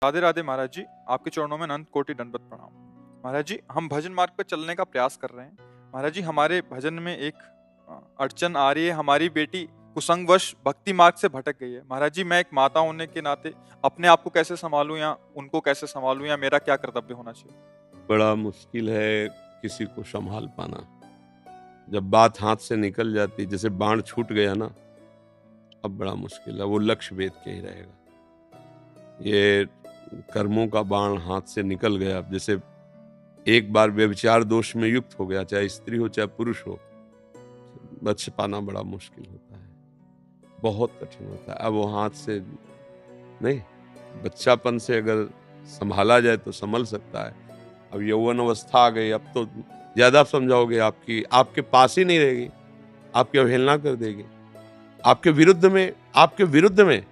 राधे राधे महाराज जी, आपके चरणों में अनंत कोटि दंडवत प्रणाम। महाराज जी, हम भजन मार्ग पर चलने का प्रयास कर रहे हैं। महाराज जी, हमारे भजन में एक अड़चन आ रही है। हमारी बेटी कुसंगवश भक्ति मार्ग से भटक गई है। महाराज जी, मैं एक माता होने के नाते अपने आप को कैसे संभालूं या उनको कैसे संभालूं, या मेरा क्या कर्तव्य होना चाहिए? बड़ा मुश्किल है किसी को संभाल पाना। जब बात हाथ से निकल जाती, जैसे बाण छूट गया ना, अब बड़ा मुश्किल है। वो लक्ष्य वेध के ही रहेगा। ये कर्मों का बाण हाथ से निकल गया। जैसे एक बार व्यभिचार दोष में युक्त हो गया, चाहे स्त्री हो चाहे पुरुष हो, बच पाना बड़ा मुश्किल होता है, बहुत कठिन होता है। अब वो हाथ से नहीं, बच्चापन से अगर संभाला जाए तो संभल सकता है। अब यौवन अवस्था आ गई, अब तो ज्यादा समझाओगे, आपके पास ही नहीं रहेगी, आपकी अवहेलना कर देगी, आपके विरुद्ध में।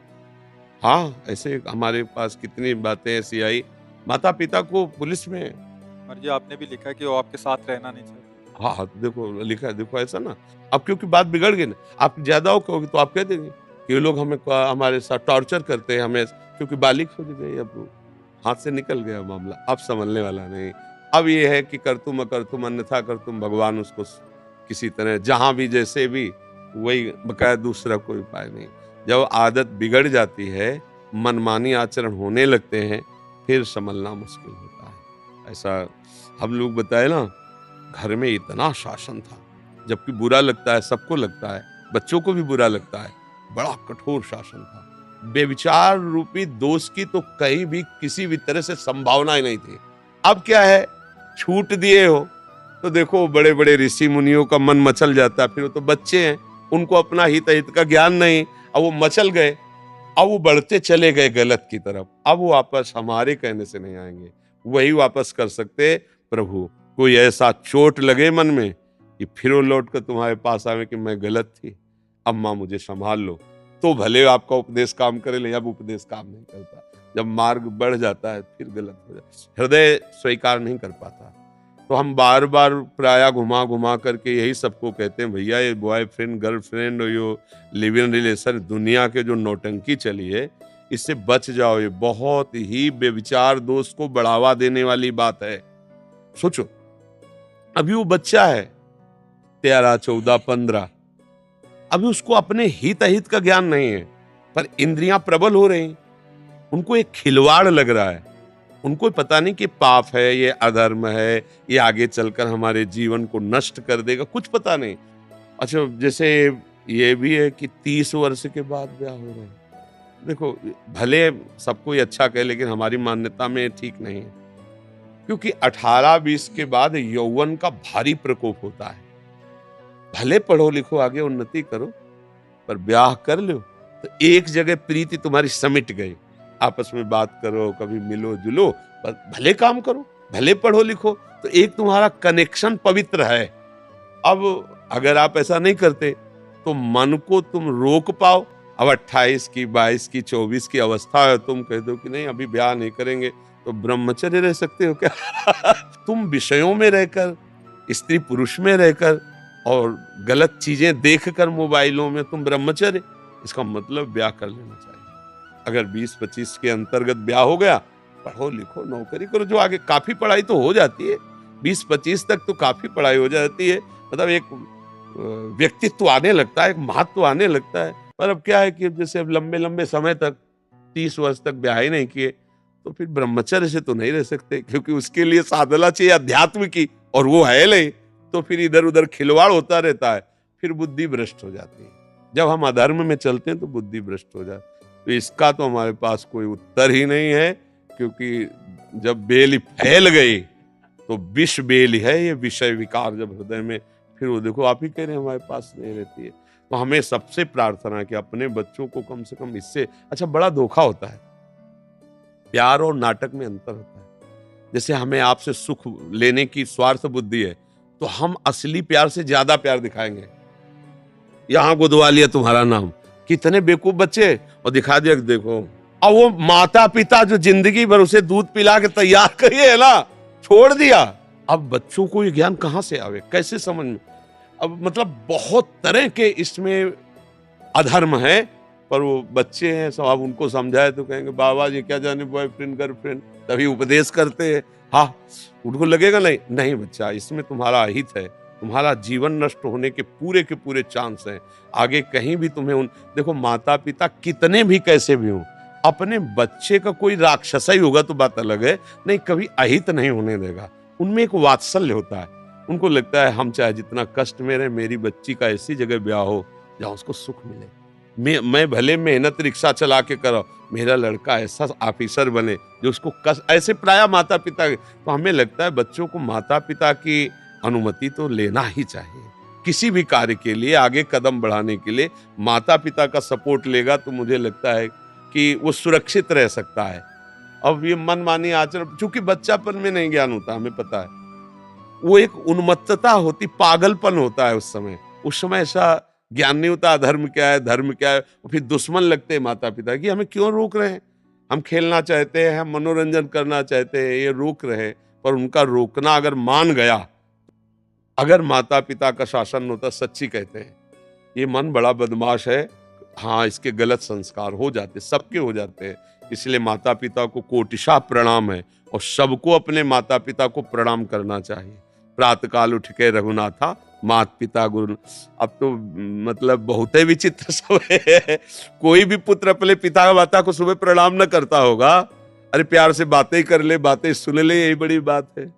हाँ, ऐसे हमारे पास कितनी बातें ऐसी आई। माता पिता को पुलिस में, महाराज जी, आपने भी लिखा है कि वो आपके साथ रहना नहीं चाहते। हाँ हाँ, देखो लिखा है, देखो ऐसा ना। अब क्योंकि बात बिगड़ गई ना, आप ज्यादा हो कहोगे तो आप कह देंगे कि ये लोग हमारे साथ टॉर्चर करते हैं हमें, क्योंकि बालिग हो गई। अब हाथ से निकल गया मामला, अब संभलने वाला नहीं। अब ये है कि कर तुम अकर तुम अन्यथा कर तुम, भगवान उसको किसी तरह जहां भी जैसे भी, वही बकाया, दूसरा कोई उपाय नहीं। जब आदत बिगड़ जाती है, मनमानी आचरण होने लगते हैं, फिर संभलना मुश्किल होता है। ऐसा हम लोग बताए ना, घर में इतना शासन था, जबकि बुरा लगता है, सबको लगता है, बच्चों को भी बुरा लगता है, बड़ा कठोर शासन था। बेविचार रूपी दोष की तो कहीं भी किसी भी तरह से संभावना ही नहीं थी। अब क्या है, छूट दिए हो तो देखो बड़े बड़े ऋषि मुनियों का मन मचल जाता है। फिर वो तो बच्चे हैं, उनको अपना हित हित का ज्ञान नहीं। अब वो मचल गए, अब वो बढ़ते चले गए गलत की तरफ। अब वो वापस हमारे कहने से नहीं आएंगे, वही वापस कर सकते प्रभु। कोई ऐसा चोट लगे मन में कि फिर वो लौट कर तुम्हारे पास आवे कि मैं गलत थी, अम्मा मुझे संभाल लो, तो भले आपका उपदेश काम करे, लेकिन अब उपदेश काम नहीं करता। जब मार्ग बढ़ जाता है फिर गलत हो जाता है, हृदय स्वीकार नहीं कर पाता। तो हम बार बार प्राय घुमा घुमा करके यही सबको कहते हैं, भैया ये बॉयफ्रेंड गर्लफ्रेंड और यो लिव इन रिलेशन, दुनिया के जो नौटंकी चली है, इससे बच जाओ। ये बहुत ही बेविचार दोष को बढ़ावा देने वाली बात है। सोचो, अभी वो बच्चा है 13, 14, 15, अभी उसको अपने हित अहित का ज्ञान नहीं है, पर इंद्रियां प्रबल हो रही, उनको एक खिलवाड़ लग रहा है। उनको पता नहीं कि पाप है, ये अधर्म है, ये आगे चलकर हमारे जीवन को नष्ट कर देगा, कुछ पता नहीं। अच्छा, जैसे ये भी है कि 30 वर्ष के बाद ब्याह हो रहे हैं। देखो, भले सबको ये अच्छा कहे, लेकिन हमारी मान्यता में ठीक नहीं है, क्योंकि 18-20 के बाद यौवन का भारी प्रकोप होता है। भले पढ़ो लिखो, आगे उन्नति करो, पर ब्याह कर लो तो एक जगह प्रीति तुम्हारी समिट गई। आपस में बात करो, कभी मिलो जुलो, पर भले काम करो, भले पढ़ो लिखो, तो एक तुम्हारा कनेक्शन पवित्र है। अब अगर आप ऐसा नहीं करते तो मन को तुम रोक पाओ। अब 28 की, 22 की, 24 की अवस्था है, तुम कह दो कि नहीं अभी ब्याह नहीं करेंगे, तो ब्रह्मचर्य रह सकते हो क्या? तुम विषयों में रहकर, स्त्री पुरुष में रहकर और गलत चीजें देखकर मोबाइलों में तुम ब्रह्मचर्य, इसका मतलब ब्याह कर लेना चाहिए। अगर 20-25 के अंतर्गत ब्याह हो गया, पढ़ो लिखो, नौकरी करो, जो आगे काफी पढ़ाई तो हो जाती है, 20-25 तक तो काफी पढ़ाई हो जाती है, मतलब एक व्यक्तित्व आने लगता है, एक महत्व आने लगता है। पर अब क्या है कि जैसे अब लंबे लंबे समय तक, 30 वर्ष तक ब्याह ही नहीं किए, तो फिर ब्रह्मचर्य से तो नहीं रह सकते, क्योंकि उसके लिए साधना चाहिए अध्यात्म की, और वो है नहीं। तो फिर इधर उधर खिलवाड़ होता रहता है, फिर बुद्धि भ्रष्ट हो जाती है। जब हम अधर्म में चलते हैं तो बुद्धि भ्रष्ट हो जाती है। तो इसका तो हमारे पास कोई उत्तर ही नहीं है, क्योंकि जब बेली फैल गई तो विष बेली है ये विषय विकार जब हृदय में, फिर वो देखो आप ही कह रहे हैं हमारे पास नहीं रहती है। तो हमें सबसे प्रार्थना है कि अपने बच्चों को कम से कम इससे, अच्छा बड़ा धोखा होता है, प्यार और नाटक में अंतर होता है। जैसे हमें आपसे सुख लेने की स्वार्थ बुद्धि है, तो हम असली प्यार से ज्यादा प्यार दिखाएंगे। यहां गुदवा लिया तुम्हारा नाम, कितने बेवकूफ बच्चे, और दिखा दिया देखो। अब वो माता पिता जो जिंदगी भर उसे दूध पिला के तैयार करिए है ना, छोड़ दिया। अब बच्चों को ये ज्ञान कहां से आवे, कैसे समझ में? अब मतलब बहुत तरह के इसमें अधर्म है, पर वो बच्चे हैं, सब आप उनको समझाए तो कहेंगे बाबा जी क्या जाने बॉयफ्रेंड गर्लफ्रेंड, तभी उपदेश करते हैं। हाँ, उनको लगेगा नहीं नहीं बच्चा, इसमें तुम्हारा अहित है, तुम्हारा जीवन नष्ट होने के पूरे चांस हैं। आगे कहीं भी तुम्हें उन देखो माता पिता कितने भी कैसे भी हों, अपने बच्चे का कोई राक्षस ही होगा तो बात अलग है, नहीं कभी अहित नहीं होने देगा। उनमें एक वात्सल्य होता है, उनको लगता है हम चाहे जितना कष्ट में रहे, मेरी बच्ची का ऐसी जगह ब्याह हो जहाँ उसको सुख मिले। मैं भले मेहनत रिक्शा चला के कराऊं, मेरा लड़का ऐसा ऑफिसर बने जो उसको कष्ट, ऐसे प्राय माता पिता। तो हमें लगता है बच्चों को माता पिता की अनुमति तो लेना ही चाहिए किसी भी कार्य के लिए, आगे कदम बढ़ाने के लिए माता पिता का सपोर्ट लेगा तो मुझे लगता है कि वो सुरक्षित रह सकता है। अब ये मनमानी आचरण, चूंकि बच्चापन में नहीं ज्ञान होता, हमें पता है वो एक उन्मत्तता होती, पागलपन होता है उस समय। उस समय ऐसा ज्ञान नहीं होता अधर्म क्या है, धर्म क्या है। और फिर दुश्मन लगते हैं माता पिता कि हमें क्यों रोक रहे हैं, हम खेलना चाहते हैं, हम मनोरंजन करना चाहते हैं, ये रोक रहे हैं। पर उनका रोकना अगर मान गया, अगर माता पिता का शासन होता, सच्ची कहते हैं ये मन बड़ा बदमाश है, हाँ इसके गलत संस्कार हो जाते, सबके हो जाते हैं। इसलिए माता पिता को कोटिशा प्रणाम है और सबको अपने माता पिता को प्रणाम करना चाहिए। प्रातःकाल उठ के रघुनाथा मात पिता गुरु। अब तो मतलब बहुत ही विचित्र सब है, कोई भी पुत्र अपने पिता माता को सुबह प्रणाम न करता होगा। अरे प्यार से बातें कर ले, बातें सुन ले, यही बड़ी बात है।